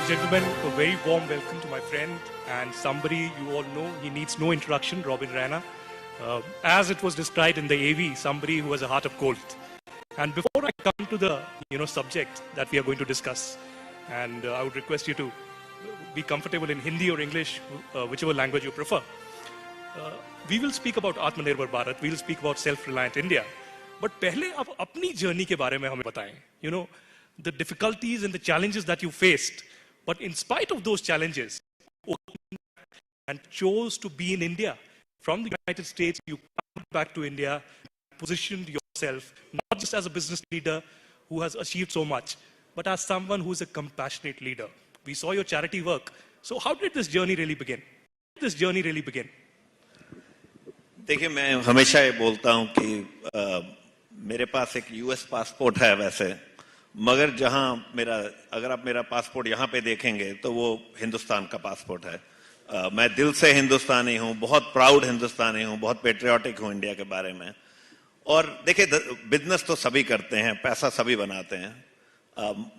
and gentlemen, a very warm welcome to my friend and somebody you all know, he needs no introduction, Raina. As it was described in the AV, somebody who has a heart of gold. And before I come to the subject that we are going to discuss, and I would request you to be comfortable in Hindi or English, whichever language you prefer. We will speak about Atmanirbhar Bharat, we will speak about self-reliant India. But पहले आप अपनी journey के बारे में हमें बताएं. You know, the difficulties and the challenges that you faced, but in spite of those challenges, and chose to be in India. From the United States, you come back to India, positioned yourself, not just as a business leader who has achieved so much, but as someone who is a compassionate leader. We saw your charity work. So how did this journey really begin? देखिए, मैं हमेशा ये बोलता हूँ कि मेरे पास एक US passport है वैसे, मगर अगर आप मेरा पासपोर्ट यहाँ पे देखेंगे तो वो हिंदुस्तान का पासपोर्ट है। मैं दिल से हिंदुस्तानी हूँ, बहुत प्राउड हिंदुस्तानी हूँ, बहुत पेट्रियाटिक हूँ इंडिया के बारे में। और देखिए, बिजनेस तो सभी करते हैं, पैसा सभी बनाते हैं,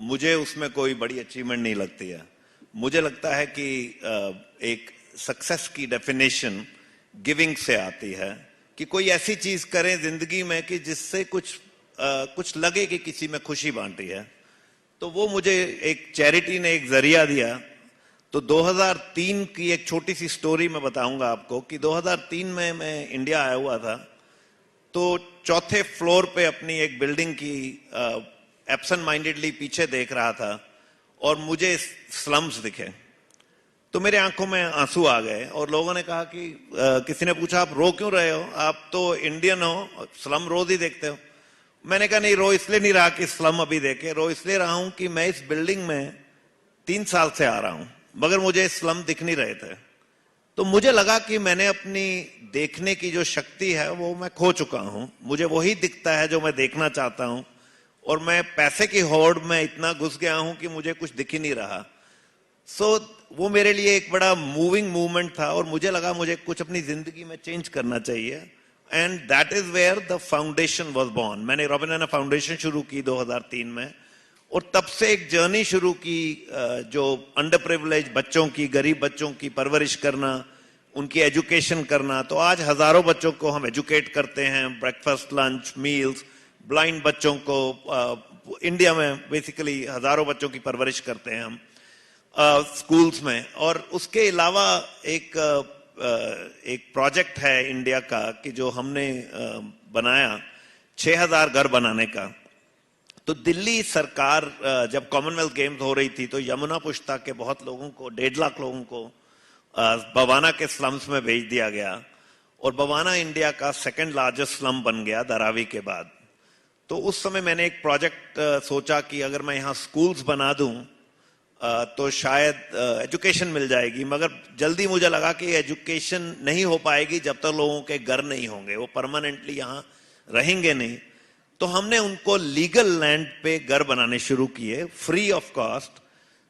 मुझे उसमें कोई बड़ी अचीवमेंट नहीं लगती है। मुझे लगता है कि एक सक्सेस की डेफिनेशन गिविंग से आती है कि कोई ऐसी चीज करें जिंदगी में कि जिससे कुछ लगे कि किसी में खुशी बांटी है। तो वो मुझे एक चैरिटी ने एक जरिया दिया। तो 2003 की एक छोटी सी स्टोरी मैं बताऊंगा आपको कि 2003 में मैं इंडिया आया हुआ था। तो चौथे फ्लोर पे अपनी एक बिल्डिंग की एब्सेंट माइंडेडली पीछे देख रहा था और मुझे स्लम्स दिखे। तो मेरे आंखों में आंसू आ गए और लोगों ने कहा कि किसी ने पूछा, आप रो क्यों रहे हो, आप तो इंडियन हो, स्लम रोज ही देखते हो। मैंने कहा नहीं, रो इसलिए नहीं रहा कि स्लम अभी देखे, रो इसलिए रहा हूं कि मैं इस बिल्डिंग में 3 साल से आ रहा हूं, मगर मुझे स्लम दिख नहीं रहे थे। तो मुझे लगा कि मैंने अपनी देखने की जो शक्ति है वो मैं खो चुका हूं। मुझे वही दिखता है जो मैं देखना चाहता हूं, और मैं पैसे की होड़ में इतना घुस गया हूं कि मुझे कुछ दिख ही नहीं रहा। वो मेरे लिए एक बड़ा मूविंग मूवमेंट था और मुझे लगा मुझे कुछ अपनी जिंदगी में चेंज करना चाहिए। And that is where the foundation was born. मैंने रॉबिना फाउंडेशन शुरू की 2003 में, और तब से एक जर्नी शुरू की जो अंडर प्रिविलेज बच्चों की, गरीब बच्चों की परवरिश करना, उनकी एजुकेशन करना। तो आज हजारों बच्चों को हम एजुकेट करते हैं, ब्रेकफास्ट, लंच, मील्स। ब्लाइंड बच्चों को इंडिया में बेसिकली हजारों बच्चों की परवरिश करते हैं हम स्कूल्स में। और उसके अलावा एक प्रोजेक्ट है इंडिया का कि जो हमने बनाया 6000 घर बनाने का। तो दिल्ली सरकार जब कॉमनवेल्थ गेम्स हो रही थी तो यमुना पुष्ता के बहुत लोगों को, 1.5 लाख लोगों को बवाना के स्लम्स में भेज दिया गया, और बवाना इंडिया का 2nd लार्जेस्ट स्लम बन गया धारावी के बाद। तो उस समय मैंने एक प्रोजेक्ट सोचा कि अगर मैं यहाँ स्कूल्स बना दूं तो शायद एजुकेशन मिल जाएगी, मगर जल्दी मुझे लगा कि एजुकेशन नहीं हो पाएगी जब तक लोगों के घर नहीं होंगे, वो परमानेंटली यहाँ रहेंगे नहीं। तो हमने उनको लीगल लैंड पे घर बनाने शुरू किए, फ्री ऑफ कॉस्ट।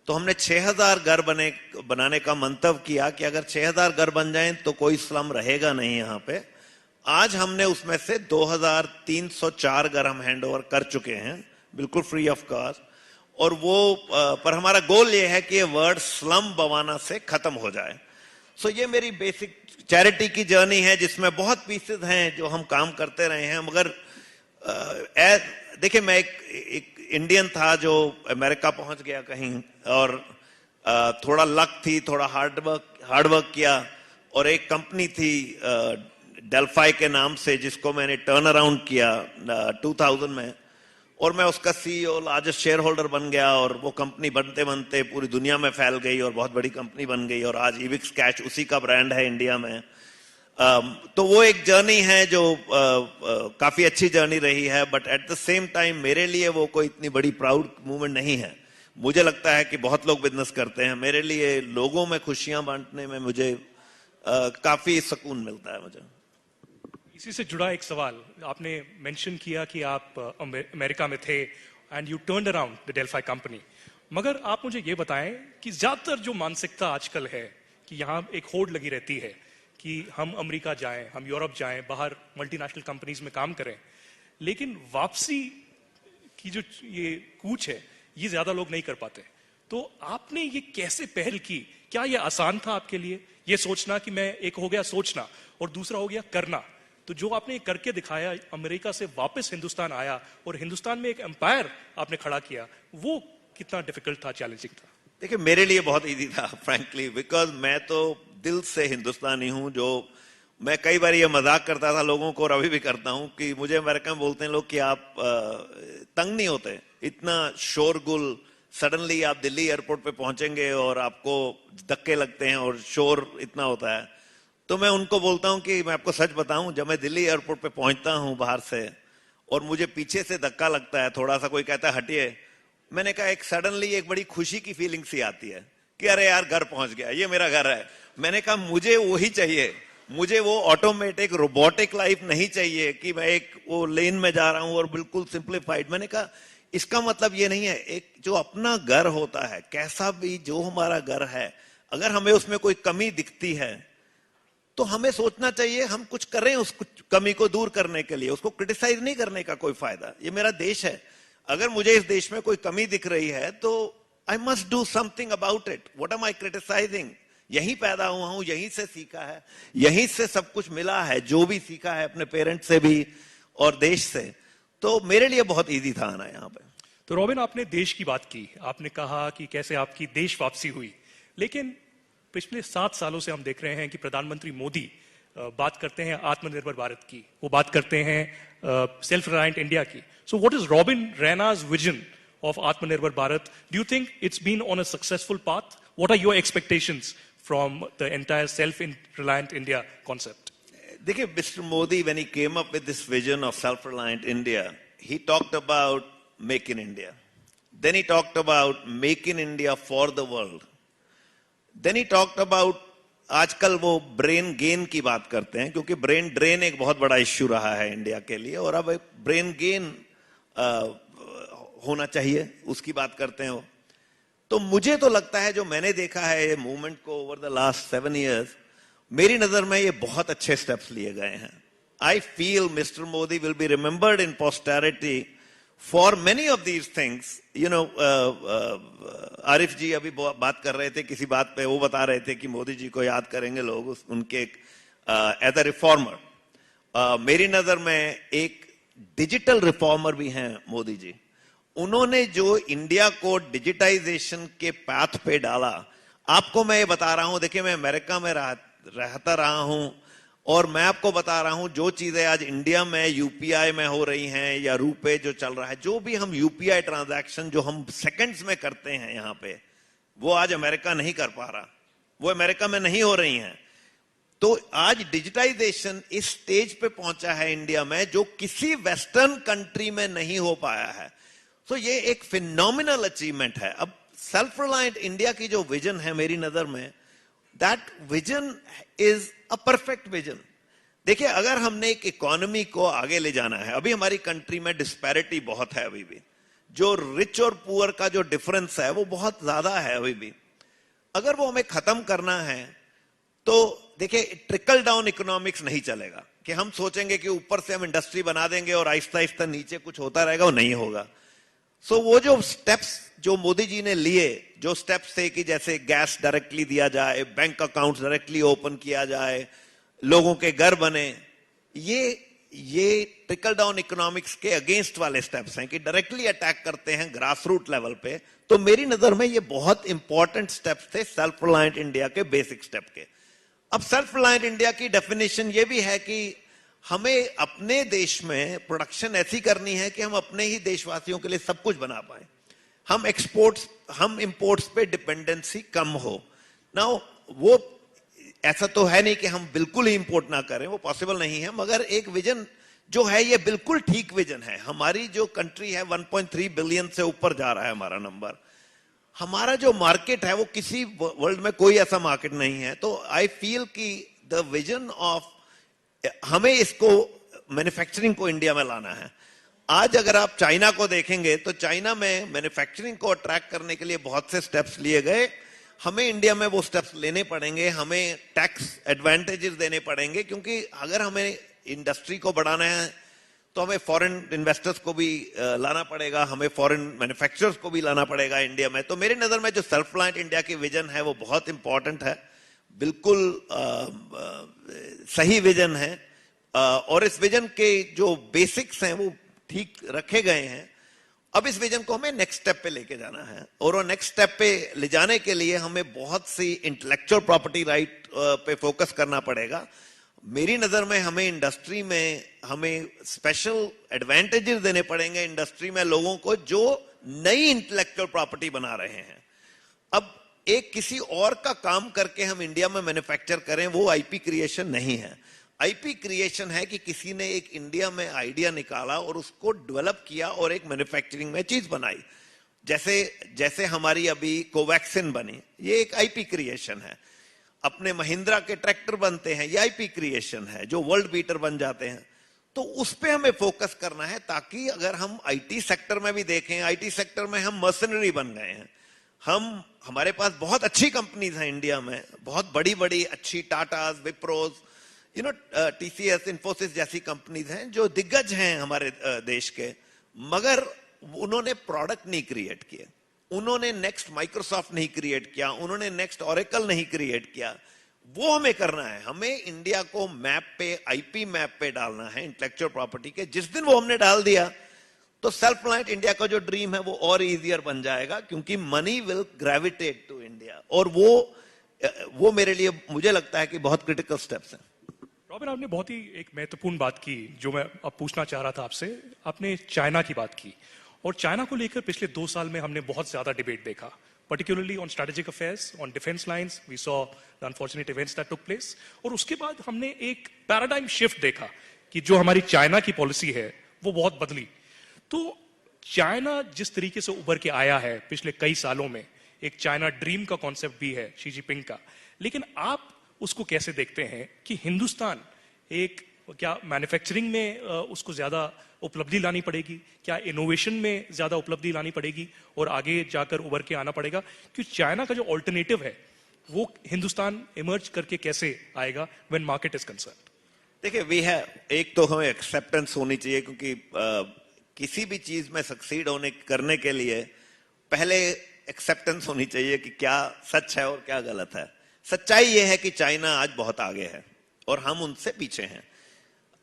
तो हमने 6000 घर बनाने का मंतव्य किया कि अगर 6000 घर बन जाएं तो कोई स्लम रहेगा नहीं यहाँ पे। आज हमने उसमें से 2304 घर हम हैंड ओवर कर चुके हैं, बिल्कुल फ्री ऑफ कॉस्ट। और पर हमारा गोल ये है कि ये वर्ड स्लम बवाना से खत्म हो जाए। सो ये मेरी बेसिक चैरिटी की जर्नी है, जिसमें बहुत पीसेस हैं जो हम काम करते रहे हैं। मगर देखिए, मैं एक इंडियन था जो अमेरिका पहुंच गया कहीं, और थोड़ा लक थी, थोड़ा हार्ड वर्क किया, और एक कंपनी थी डेल्फाई के नाम से जिसको मैंने टर्न अराउंड किया 2000 में, और मैं उसका सीईओ, लार्जेस्ट शेयर होल्डर बन गया। और वो कंपनी बनते बनते पूरी दुनिया में फैल गई और बहुत बड़ी कंपनी बन गई, और आज EbixCash उसी का ब्रांड है इंडिया में। तो वो एक जर्नी है जो काफी अच्छी जर्नी रही है, but at the same time मेरे लिए वो कोई इतनी बड़ी प्राउड मूवमेंट नहीं है। मुझे लगता है कि बहुत लोग बिजनेस करते हैं, मेरे लिए लोगों में खुशियां बांटने में मुझे काफी सुकून मिलता है। मुझे इसी से जुड़ा एक सवाल, आपने मेंशन किया कि आप अमेरिका में थे and you turned around the Delphi company, मगर आप मुझे ये बताएं कि ज्यादातर जो मानसिकता आजकल है कि यहाँ एक होड़ लगी रहती है कि हम अमेरिका जाएं, हम यूरोप जाएं, बाहर मल्टीनेशनल कंपनीज में काम करें, लेकिन वापसी की जो ये कूच है ये ज्यादा लोग नहीं कर पाते। तो आपने ये कैसे पहल की? क्या ये आसान था आपके लिए ये सोचना कि मैं, एक हो गया सोचना और दूसरा हो गया करना, तो जो आपने ये करके दिखाया, अमेरिका से वापस हिंदुस्तान आया और हिंदुस्तान में एक एम्पायर आपने खड़ा किया, वो कितना डिफिकल्ट था, चैलेंजिंग था? देखिए मेरे लिए बहुत इजी था फ्रैंकली, बिकॉज मैं तो दिल से हिंदुस्तानी हूं। जो मैं कई बार ये मजाक करता था लोगों को और अभी भी करता हूं कि मुझे अमेरिका में बोलते हैं लोग कि आप तंग नहीं होते, इतना शोरगुल, सडनली आप दिल्ली एयरपोर्ट पे पहुंचेंगे और आपको धक्के लगते हैं और शोर इतना होता है। तो मैं उनको बोलता हूं कि मैं आपको सच बताऊं, जब मैं दिल्ली एयरपोर्ट पे पहुंचता हूं बाहर से और मुझे पीछे से धक्का लगता है, थोड़ा सा कोई कहता है हटिए, मैंने कहा एक सडनली एक बड़ी खुशी की फीलिंग सी आती है कि अरे यार घर पहुंच गया, ये मेरा घर है। मैंने कहा मुझे वही चाहिए, मुझे वो ऑटोमेटिक रोबोटिक लाइफ नहीं चाहिए कि मैं एक वो लेन में जा रहा हूं और बिल्कुल सिंप्लीफाइड। मैंने कहा इसका मतलब ये नहीं है, एक जो अपना घर होता है, कैसा भी जो हमारा घर है, अगर हमें उसमें कोई कमी दिखती है तो हमें सोचना चाहिए हम कुछ करें उस कमी को दूर करने के लिए, उसको क्रिटिसाइज नहीं करने का कोई फायदा। ये मेरा देश है, अगर मुझे इस देश में कोई कमी दिख रही है तो I must do something about it. What am I criticising? यहीं पैदा हुआ हूं, यहीं से सीखा है, यहीं से सब कुछ मिला है, जो भी सीखा है अपने पेरेंट्स से भी और देश से। तो मेरे लिए बहुत इजी था आना यहाँ पे। तो रॉबिन, आपने देश की बात की, आपने कहा कि कैसे आपकी देश वापसी हुई, लेकिन पिछले 7 सालों से हम देख रहे हैं कि प्रधानमंत्री मोदी बात करते हैं आत्मनिर्भर भारत की, वो बात करते हैं सेल्फ रिलायंट इंडिया की। So what is Robin Raina's vision of Atmanirbhar Bharat? Do you think it's been on a successful path? What are your expectations from the entire self-reliant India concept? देखिए, Mr. Modi, when he came up with this vision of self-reliant India, he talked about Make in India. Then he talked about Make in India for the world. Then he talked about, आजकल वो brain gain की बात करते हैं क्योंकि brain drain एक बहुत बड़ा इश्यू रहा है इंडिया के लिए, और अब ब्रेन गेन होना चाहिए, उसकी बात करते हैं वो। तो मुझे तो लगता है, जो मैंने देखा है ये मूवमेंट को ओवर द लास्ट 7 years, मेरी नजर में ये बहुत अच्छे स्टेप्स लिए गए हैं। I feel mister Modi will be remembered in posterity for many of these things. You know, Arif ji अभी बात कर रहे थे किसी बात पे, वो बता रहे थे कि मोदी जी को याद करेंगे लोग उनके एज अ रिफॉर्मर। मेरी नजर में एक डिजिटल रिफॉर्मर भी हैं मोदी जी। उन्होंने जो इंडिया को डिजिटाइजेशन के पाथ पे डाला, आपको मैं ये बता रहा हूं, देखिए मैं अमेरिका में रहता रहा हूं और मैं आपको बता रहा हूं जो चीजें आज इंडिया में यूपीआई में हो रही हैं या रुपए जो चल रहा है, जो भी हम यूपीआई ट्रांजैक्शन जो हम सेकंड्स में करते हैं यहाँ पे, वो आज अमेरिका नहीं कर पा रहा, वो अमेरिका में नहीं हो रही हैं। तो आज डिजिटाइजेशन इस स्टेज पे पहुंचा है इंडिया में जो किसी वेस्टर्न कंट्री में नहीं हो पाया है। तो ये एक फिनोमिनल अचीवमेंट है। अब सेल्फ रिलायंट इंडिया की जो विजन है मेरी नजर में, that vision is a perfect vision. देखिए, अगर हमने एक इकोनॉमी को आगे ले जाना है, अभी हमारी कंट्री में डिस्पैरिटी बहुत है, अभी भी जो रिच और पुअर का जो डिफरेंस है वो बहुत ज्यादा है अभी भी। अगर वो हमें खत्म करना है तो देखिए, ट्रिकल डाउन इकोनॉमिक्स नहीं चलेगा कि हम सोचेंगे कि ऊपर से हम इंडस्ट्री बना देंगे और आहिस्ता आहिस्ता नीचे कुछ होता रहेगा, वो नहीं होगा। सो वो जो स्टेप्स जो मोदी जी ने लिए, जो स्टेप्स थे कि जैसे गैस डायरेक्टली दिया जाए, बैंक अकाउंट डायरेक्टली ओपन किया जाए, लोगों के घर बने, ये ट्रिकल डाउन इकोनॉमिक्स के अगेंस्ट वाले स्टेप्स हैं कि डायरेक्टली अटैक करते हैं ग्रास रूट लेवल पे। तो मेरी नजर में ये बहुत इंपॉर्टेंट स्टेप्स थे सेल्फ रिलायंट इंडिया के, बेसिक स्टेप के। अब सेल्फ रिलायंट इंडिया की डेफिनेशन ये भी है कि हमें अपने देश में प्रोडक्शन ऐसी करनी है कि हम अपने ही देशवासियों के लिए सब कुछ बना पाए, हम इंपोर्ट्स पे डिपेंडेंसी कम हो ना। वो ऐसा तो है नहीं कि हम बिल्कुल ही इंपोर्ट ना करें, वो पॉसिबल नहीं है, मगर एक विजन जो है ये बिल्कुल ठीक विजन है। हमारी जो कंट्री है 1.3 बिलियन से ऊपर जा रहा है हमारा नंबर। हमारा जो मार्केट है वो किसी वर्ल्ड में कोई ऐसा मार्केट नहीं है। तो आई फील कि द विजन ऑफ हमें इसको मैन्युफैक्चरिंग को इंडिया में लाना है। आज अगर आप चाइना को देखेंगे तो चाइना में मैन्युफैक्चरिंग को अट्रैक्ट करने के लिए बहुत से स्टेप्स लिए गए। हमें इंडिया में वो स्टेप्स लेने पड़ेंगे, हमें टैक्स एडवांटेजेस देने पड़ेंगे, क्योंकि अगर हमें इंडस्ट्री को बढ़ाना है तो हमें फॉरेन इन्वेस्टर्स को भी लाना पड़ेगा, हमें फॉरेन मैन्युफैक्चरर्स को भी लाना पड़ेगा इंडिया में। तो मेरी नजर में जो सेल्फ रिलायंट इंडिया की विजन है वो बहुत इंपॉर्टेंट है, बिल्कुल सही विजन है। और इस विजन के जो बेसिक्स हैं वो ठीक रखे गए हैं। अब इस विजन को हमें नेक्स्ट स्टेप पे लेके जाना है, और वो नेक्स्ट स्टेप पे ले जाने के लिए हमें बहुत सी इंटेलेक्चुअल प्रॉपर्टी राइट पे फोकस करना पड़ेगा। मेरी नजर में हमें इंडस्ट्री में हमें स्पेशल एडवांटेजेस देने पड़ेंगे इंडस्ट्री में लोगों को जो नई इंटेलेक्चुअल प्रॉपर्टी बना रहे हैं। अब एक किसी और का काम करके हम इंडिया में मैन्युफैक्चर करें, वो आईपी क्रिएशन नहीं है। आईपी क्रिएशन है कि किसी ने एक इंडिया में आइडिया निकाला और उसको डेवलप किया और एक मैन्युफैक्चरिंग में चीज बनाई। जैसे जैसे हमारी अभी कोवैक्सिन बनी, ये एक आईपी क्रिएशन है। अपने महिंद्रा के ट्रैक्टर बनते हैं, ये आईपी क्रिएशन है, जो वर्ल्ड बीटर बन जाते हैं। तो उस पे हमें फोकस करना है, ताकि अगर हम आईटी सेक्टर में भी देखें, आईटी सेक्टर में हम मर्सनरी बन गए हैं। हमारे पास बहुत अच्छी कंपनीज हैं इंडिया में, बहुत बड़ी बड़ी अच्छी टाटास, विप्रोज, टीसीएस, इन्फोसिस जैसी कंपनीज हैं जो दिग्गज हैं हमारे देश के, मगर उन्होंने प्रोडक्ट नहीं क्रिएट किए, उन्होंने नेक्स्ट माइक्रोसॉफ्ट नहीं क्रिएट किया, उन्होंने नेक्स्ट ऑरेकल नहीं क्रिएट किया। वो हमें करना है। हमें इंडिया को मैप पे, आईपी मैप पे डालना है इंटेलेक्चुअल प्रॉपर्टी के। जिस दिन वो हमने डाल दिया तो सेल्फ रिलायंट इंडिया का जो ड्रीम है वो और इजियर बन जाएगा, क्योंकि money will gravitate to India. और वो मेरे लिए, मुझे लगता है कि बहुत क्रिटिकल स्टेप्स हैं। रॉबिन, आपने बहुत ही एक महत्वपूर्ण बात की जो मैं अब पूछना चाह रहा था आपसे। आपने चाइना की बात की, और चाइना को लेकर पिछले 2 साल में हमने बहुत ज्यादा डिबेट देखा, particularly on strategic affairs, on defense lines. We saw the unfortunate events that took place. और उसके बाद हमने एक पैराडाइम शिफ्ट देखा कि जो हमारी चाइना की पॉलिसी है वो बहुत बदली। तो चाइना जिस तरीके से उभर के आया है पिछले कई सालों में, एक चाइना ड्रीम का कॉन्सेप्ट भी है शी जिनपिंग का, लेकिन आप उसको कैसे देखते हैं कि हिंदुस्तान एक, क्या मैन्युफैक्चरिंग में उसको ज्यादा उपलब्धि लानी पड़ेगी, क्या इनोवेशन में ज्यादा उपलब्धि लानी पड़ेगी और आगे जाकर उभर के आना पड़ेगा? क्योंकि चाइना का जो ऑल्टरनेटिव है वो हिंदुस्तान इमर्ज करके कैसे आएगा व्हेन मार्केट इज कंसर्न्ड? देखिए, वी हैव, एक तो हमें एक्सेप्टेंस होनी चाहिए, क्योंकि किसी भी चीज में सक्सीड करने के लिए पहले एक्सेप्टेंस होनी चाहिए कि क्या सच है और क्या गलत है। सच्चाई यह है कि चाइना आज बहुत आगे है और हम उनसे पीछे हैं,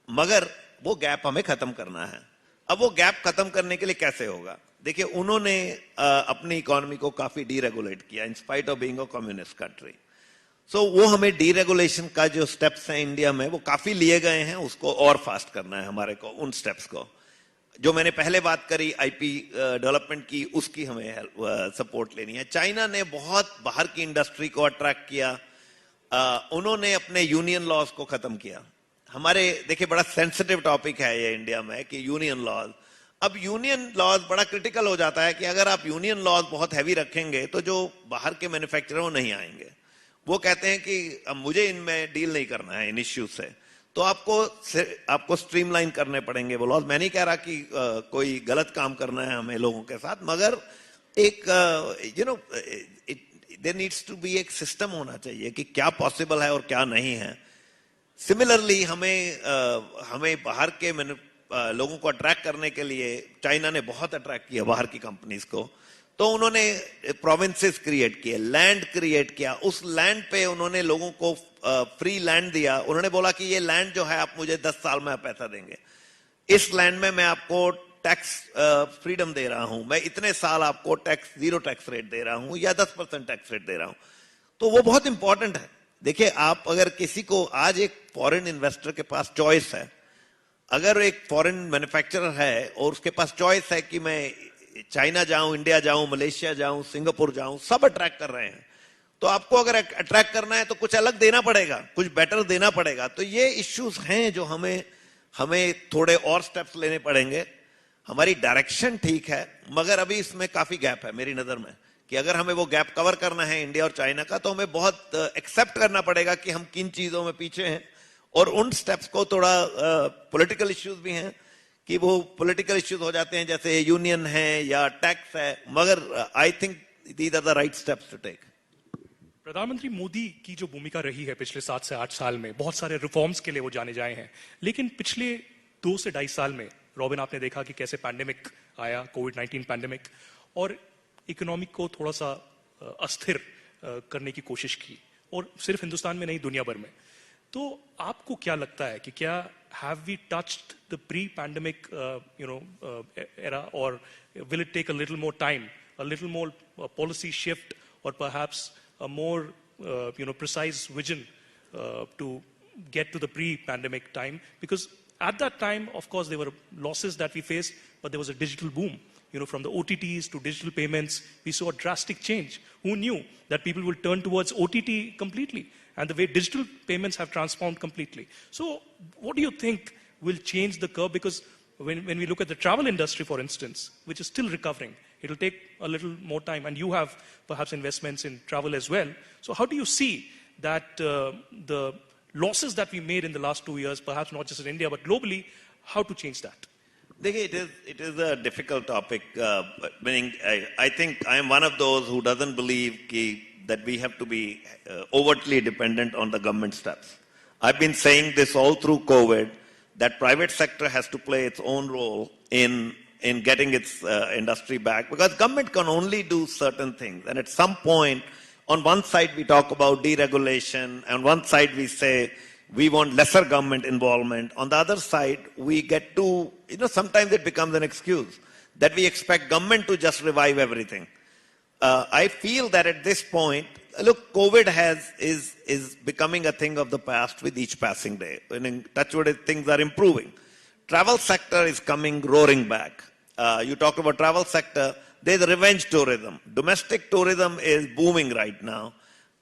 मगर वो गैप हमें खत्म करना है। अब वो गैप खत्म करने के लिए कैसे होगा? देखिए, उन्होंने अपनी इकोनॉमी को काफी डीरेगुलेट किया in spite of being a communist country. So वो हमें डीरेगुलेशन का जो स्टेप्स हैं इंडिया में वो काफी लिए गए हैं, उसको और फास्ट करना है हमारे को। उन स्टेप्स को जो मैंने पहले बात करी आईपी डेवलपमेंट की, उसकी हमें सपोर्ट लेनी है। चाइना ने बहुत बाहर की इंडस्ट्री को अट्रैक्ट किया, उन्होंने अपने यूनियन लॉज को खत्म किया। हमारे, देखिए, बड़ा सेंसिटिव टॉपिक है ये इंडिया में कि यूनियन लॉज। अब यूनियन लॉज बड़ा क्रिटिकल हो जाता है कि अगर आप यूनियन लॉज बहुत हैवी रखेंगे तो जो बाहर के मैन्युफैक्चरर वो नहीं आएंगे। वो कहते हैं कि अब मुझे इनमें डील नहीं करना है इन इश्यूज से, तो आपको स्ट्रीमलाइन करने पड़ेंगे वो लॉज। मैं नहीं कह रहा कि कोई गलत काम करना है हमें लोगों के साथ, मगर एक देयर नीड्स टू बी एक सिस्टम होना चाहिए कि क्या पॉसिबल है और क्या नहीं है। सिमिलरली हमें बाहर के लोगों को अट्रैक्ट करने के लिए चाइना ने बहुत अट्रैक्ट किया बाहर की कंपनीज को, तो उन्होंने प्रोविंसेस क्रिएट किए, लैंड क्रिएट किया। उस लैंड पे उन्होंने लोगों को फ्री लैंड दिया। उन्होंने बोला कि ये लैंड जो है आप मुझे 10 साल में पैसा देंगे, इस लैंड में मैं आपको टैक्स फ्रीडम दे रहा हूं, मैं इतने साल आपको जीरो टैक्स रेट दे रहा हूं या 10% टैक्स रेट दे रहा हूं। तो वो बहुत इंपॉर्टेंट है। देखिए, आप अगर किसी को, आज एक फॉरेन इन्वेस्टर के पास चॉइस है, अगर एक फॉरेन मैन्युफैक्चरर है और उसके पास चॉइस है कि मैं चाइना जाऊं, इंडिया जाऊं, मलेशिया जाऊं, सिंगापुर जाऊं, सब अट्रैक्ट कर रहे हैं, तो आपको अगर अट्रैक्ट करना है तो कुछ अलग देना पड़ेगा, कुछ बेटर देना पड़ेगा। तो ये इश्यूज हैं जो हमें थोड़े और स्टेप्स लेने पड़ेंगे। हमारी डायरेक्शन ठीक है, मगर अभी इसमें काफी गैप है मेरी नजर में, कि अगर हमें वो गैप कवर करना है इंडिया और चाइना का, तो हमें बहुत एक्सेप्ट करना पड़ेगा कि हम किन चीजों में पीछे हैं। और उन स्टेप्स को थोड़ा पॉलिटिकल इश्यूज भी हैं कि वो पॉलिटिकल इश्यूज हो जाते हैं, जैसे यूनियन है या टैक्स है, मगर I think these are the right steps to take. प्रधानमंत्री मोदी की जो भूमिका रही है पिछले 7 से 8 साल में, बहुत सारे रिफॉर्म्स के लिए वो जाने जाए हैं, लेकिन पिछले 2 से 2.5 साल में रॉबिन, आपने देखा कि कैसे पैंडेमिक आया, कोविड-19 पैंडेमिक, और इकोनॉमी को थोड़ा सा अस्थिर करने की कोशिश की, और सिर्फ हिंदुस्तान में नहीं, दुनिया भर में। तो आपको क्या लगता है कि क्या have we touched the pre-pandemic era, or will it take a little more time, a little more policy shift, or perhaps a more precise vision to get to the pre-pandemic time? Because at that time, of course, there were losses that we faced, but there was a digital boom. From the OTTs to digital payments, we saw a drastic change. Who knew that people will turn towards OTT completely? And the way digital payments have transformed completely. So what do you think will change the curve? Because when we look at the travel industry, for instance, which is still recovering, it'll take a little more time. And you have perhaps investments in travel as well. So how do you see that the losses that we made in the last 2 years, perhaps not just in India, but globally, how to change that? It is a difficult topic. Meaning, I think I am one of those who doesn't believe that we have to be overtly dependent on the government steps. I've been saying this all through COVID, that private sector has to play its own role in getting its industry back, because government can only do certain things. And at some point, on one side we talk about deregulation, and on one side we say we want lesser government involvement. On the other side, we get to, sometimes it becomes an excuse that we expect government to just revive everything. I feel that at this point, look, COVID is becoming a thing of the past with each passing day. And in touch wood, things are improving. Travel sector is coming roaring back. You talk about travel sector, there's revenge tourism. Domestic tourism is booming right now.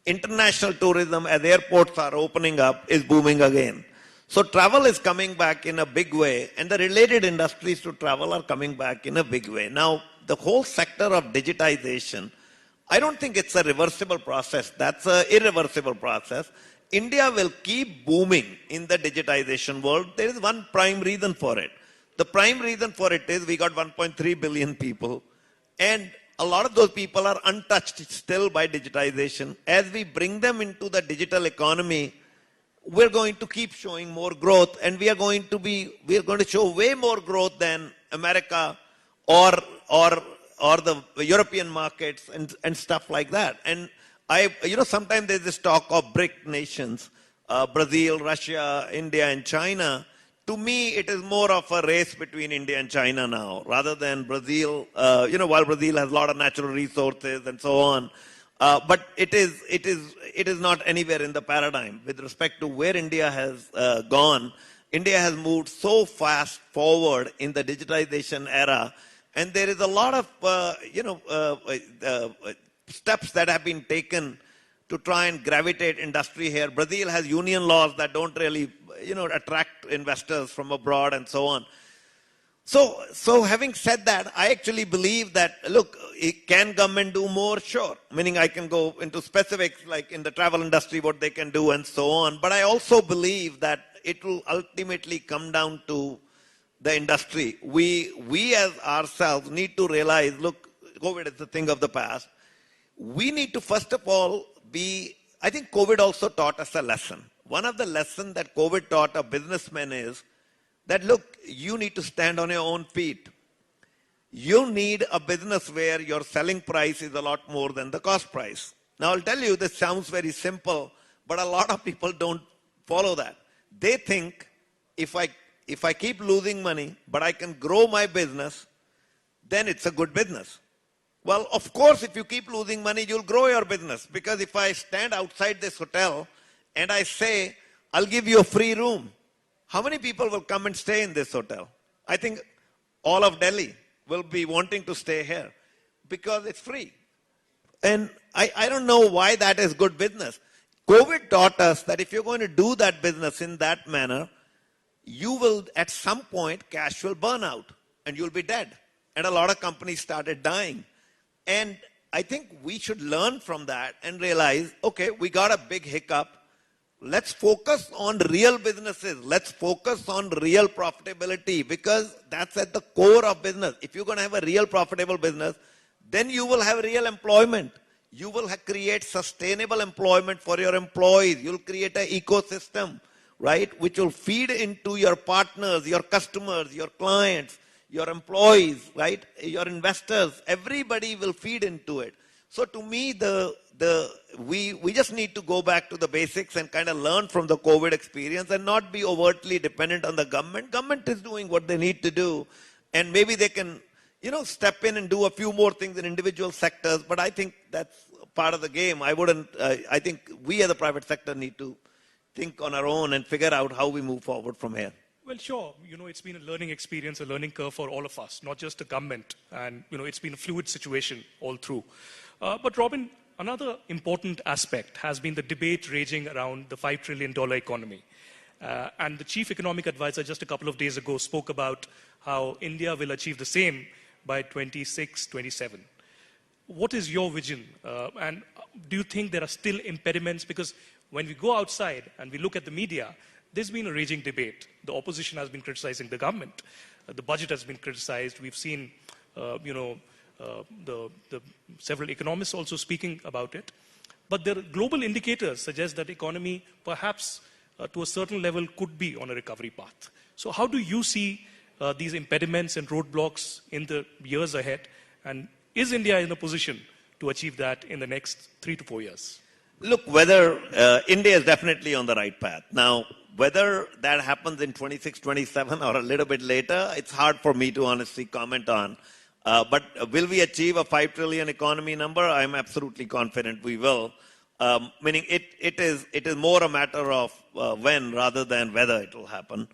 International tourism, as airports are opening up, is booming again. So travel is coming back in a big way, and the related industries to travel are coming back in a big way. Now, the whole sector of digitization, I don't think it's a reversible process. That's an irreversible process. India will keep booming in the digitization world. There is one prime reason for it. The prime reason for it is we got 1.3 billion people, and a lot of those people are untouched still by digitization. As we bring them into the digital economy, we're going to keep showing more growth, and we are going to show way more growth than America or the European markets and stuff like that. And sometimes there's this talk of BRIC nations, Brazil, Russia, India, and China. To me, it is more of a race between India and China now, rather than Brazil. While Brazil has a lot of natural resources and so on, but it is not anywhere in the paradigm with respect to where India has gone. India has moved so fast forward in the digitization era, and there is a lot of steps that have been taken to try and gravitate industry here. Brazil has union laws that don't really attract investors from abroad and so on. So having said that, I actually believe that, look, can government do more? Sure. Meaning I can go into specifics like in the travel industry, what they can do and so on. But I also believe that it will ultimately come down to the industry. We as ourselves need to realize, look, COVID is a thing of the past. We need to first of all I think COVID also taught us a lesson. One of the lessons that COVID taught a businessman is that, look, you need to stand on your own feet. You need a business where your selling price is a lot more than the cost price. Now, I'll tell you, this sounds very simple, but a lot of people don't follow that. They think if I keep losing money, but I can grow my business, then it's a good business. Well, of course, if you keep losing money, you'll grow your business. Because if I stand outside this hotel and I say, I'll give you a free room, how many people will come and stay in this hotel? I think all of Delhi will be wanting to stay here because it's free. And I don't know why that is good business. COVID taught us that if you're going to do that business in that manner, you will, at some point, cash will burn out and you'll be dead. And a lot of companies started dying. And I think we should learn from that and realize, okay, we got a big hiccup. Let's focus on real businesses. Let's focus on real profitability, because that's at the core of business. If you're going to have a real profitable business, then you will have real employment. You will create sustainable employment for your employees. You'll create an ecosystem right? Which will feed into your partners, your customers, your clients, your employees, right? Your investors, everybody will feed into it. So to me, we just need to go back to the basics and kind of learn from the COVID experience and not be overtly dependent on the government. Government is doing what they need to do, and maybe they can, step in and do a few more things in individual sectors. But I think that's part of the game. I think we as the private sector need to think on our own and figure out how we move forward from here. Well, sure. It's been a learning experience, a learning curve for all of us, not just the government. And, it's been a fluid situation all through. But Robin, another important aspect has been the debate raging around the $5 trillion economy. And the chief economic advisor just a couple of days ago spoke about how India will achieve the same by 26, 27. What is your vision? And do you think there are still impediments? Because when we go outside and we look at the media, there's been a raging debate. The opposition has been criticizing the government. The budget has been criticized. We've seen, the several economists also speaking about it. But the global indicators suggest that the economy, perhaps to a certain level, could be on a recovery path. So how do you see these impediments and roadblocks in the years ahead? And is India in a position to achieve that in the next 3 to 4 years? Look, whether India is definitely on the right path. Now, whether that happens in 26, 27 or a little bit later, it's hard for me to honestly comment on. But will we achieve a 5 trillion economy number? I'm absolutely confident we will. Meaning it is more a matter of when rather than whether it will happen.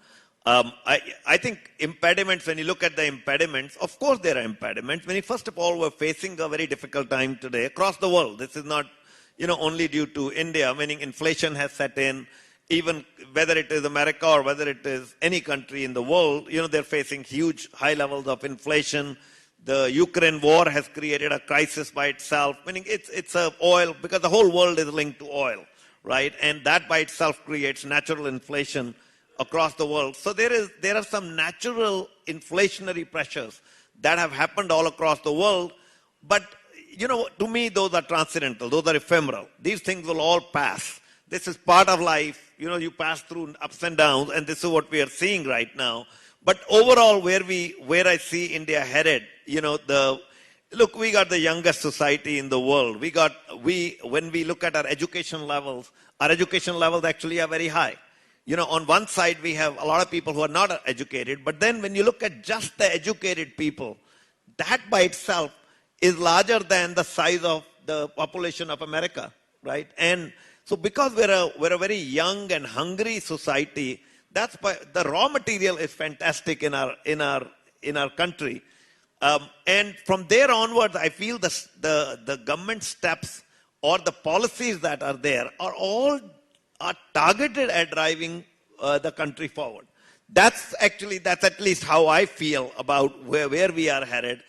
I think impediments, when you look at the impediments, of course there are impediments. First of all, we're facing a very difficult time today across the world. This is not only due to India, meaning inflation has set in. Even whether it is America or whether it is any country in the world, they're facing huge high levels of inflation. The Ukraine war has created a crisis by itself, meaning it's a oil, because the whole world is linked to oil, right? And that by itself creates natural inflation across the world. So there are some natural inflationary pressures that have happened all across the world. But, to me, those are transcendental. Those are ephemeral. These things will all pass. This is part of life. You pass through ups and downs, and this is what we are seeing right now. But overall, where I see India headed, look, we got the youngest society in the world. When we look at our education levels actually are very high. On one side, we have a lot of people who are not educated, but then when you look at just the educated people, that by itself is larger than the size of the population of America, right? And so because we're a very young and hungry society, that's why the raw material is fantastic in our country. And from there onwards, I feel the government steps or the policies that are there are targeted at driving the country forward. That's at least how I feel about where we are headed.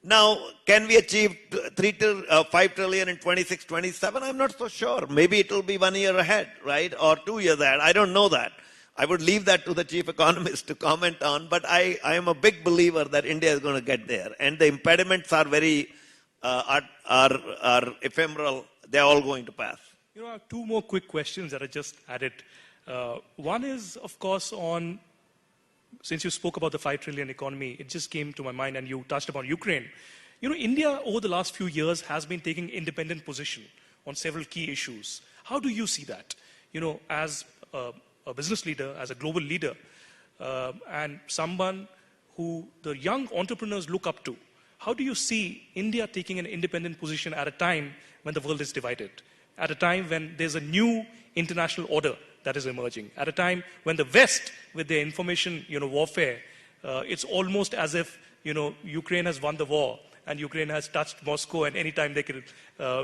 Now, can we achieve 5 trillion in 26, 27? I'm not so sure. Maybe it will be 1 year ahead, right? Or 2 years ahead. I don't know that. I would leave that to the chief economist to comment on, but I am a big believer that India is going to get there. And the impediments are very, are ephemeral. They're all going to pass. I have 2 more quick questions that I just added. One is, of course, since you spoke about the 5 trillion economy, it just came to my mind, and you touched upon Ukraine. India over the last few years has been taking independent position on several key issues. How do you see that? As a business leader, as a global leader, and someone who the young entrepreneurs look up to. How do you see India taking an independent position at a time when the world is divided? At a time when there's a new international order that is emerging? At a time when the West, with their information warfare, it's almost as if Ukraine has won the war and Ukraine has touched Moscow, and anytime they could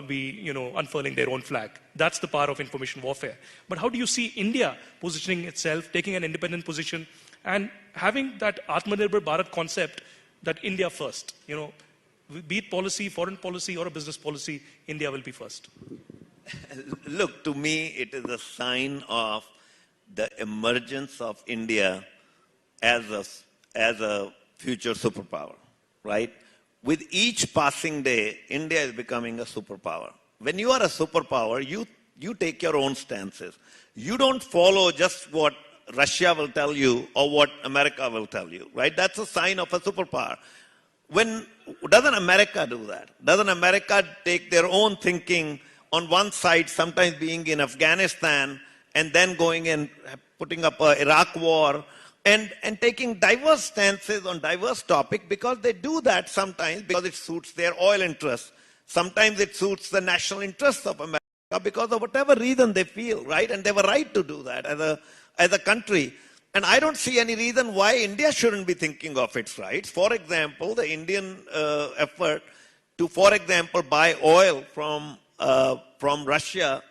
be unfurling their own flag. That's the power of information warfare. But how do you see India positioning itself, taking an independent position, and having that Atmanirbhar Bharat concept that India first? Be it policy, foreign policy, or a business policy, India will be first. Look, to me, it is a sign of the emergence of India as a future superpower, right? With each passing day, India is becoming a superpower. When you are a superpower, You take your own stances. You don't follow just what Russia will tell you or what America will tell you, right? That's a sign of a superpower. Doesn't America do that? Doesn't America take their own thinking on one side, sometimes being in Afghanistan and then going and putting up a Iraq war and taking diverse stances on diverse topics, because they do that sometimes because it suits their oil interests. Sometimes it suits the national interests of America because of whatever reason they feel, right? And they have a right to do that as a country. And I don't see any reason why India shouldn't be thinking of its rights. For example, the Indian effort to, for example, buy oil from Russia,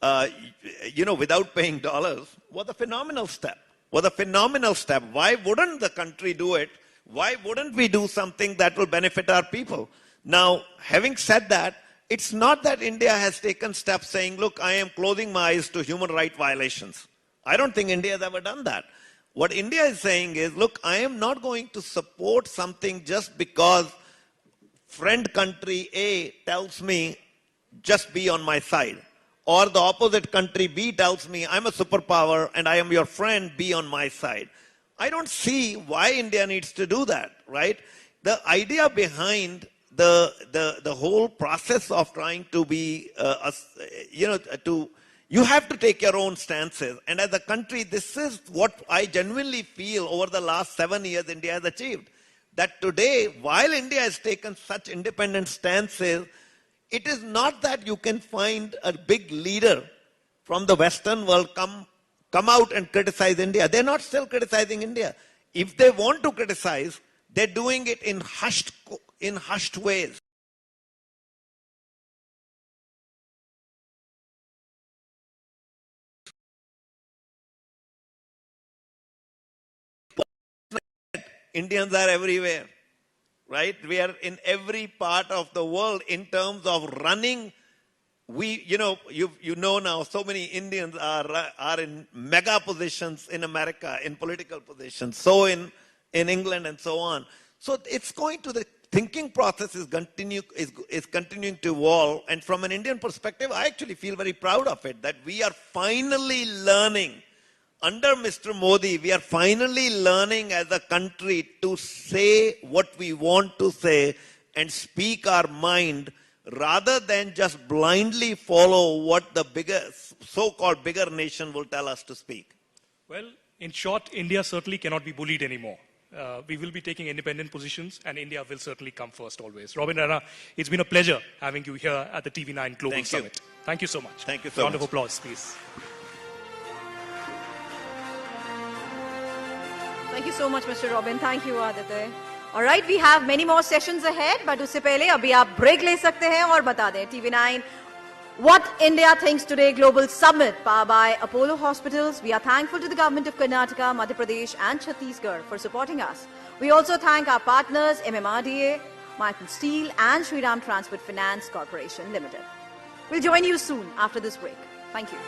without paying dollars, was a phenomenal step. Why wouldn't the country do it? Why wouldn't we do something that will benefit our people? Now, having said that, it's not that India has taken steps saying, look, I am closing my eyes to human rights violations. I don't think India has ever done that. What India is saying is, look, I am not going to support something just because friend country A tells me just be on my side. Or the opposite country B tells me I'm a superpower and I am your friend, be on my side. I don't see why India needs to do that, right? The idea behind the whole process of trying to be, you have to take your own stances. And as a country, this is what I genuinely feel over the last 7 years India has achieved. That today, while India has taken such independent stances, it is not that you can find a big leader from the Western world come out and criticize India. They're not still criticizing India. If they want to criticize, they're doing it in hushed ways. Indians are everywhere, right? We are in every part of the world in terms of running. You know now, so many Indians are in mega positions in America, in political positions, so in England and so on. So it's going to, the thinking process is continuing to evolve. And from an Indian perspective, I actually feel very proud of it, that we are finally learning. Under Mr. Modi, we are finally learning as a country to say what we want to say and speak our mind, rather than just blindly follow what the so-called bigger nation will tell us to speak. Well, in short, India certainly cannot be bullied anymore. We will be taking independent positions, and India will certainly come first always. Robin Raina, it's been a pleasure having you here at the TV9 Global Summit. Thank you so much. Thank you so much. Round of applause, please. Thank you so much, Mr. Robin. Thank you, Aditya. All right, we have many more sessions ahead, but उससे पहले अभी आप break ले सकते हैं और बता दें TV9 What India Thinks Today Global Summit powered by Apollo Hospitals. We are thankful to the government of Karnataka, Madhya Pradesh and Chhattisgarh for supporting us. We also thank our partners MMRDA, Michael Steel and Shriram Transport Finance Corporation Limited. We'll join you soon after this break. Thank you.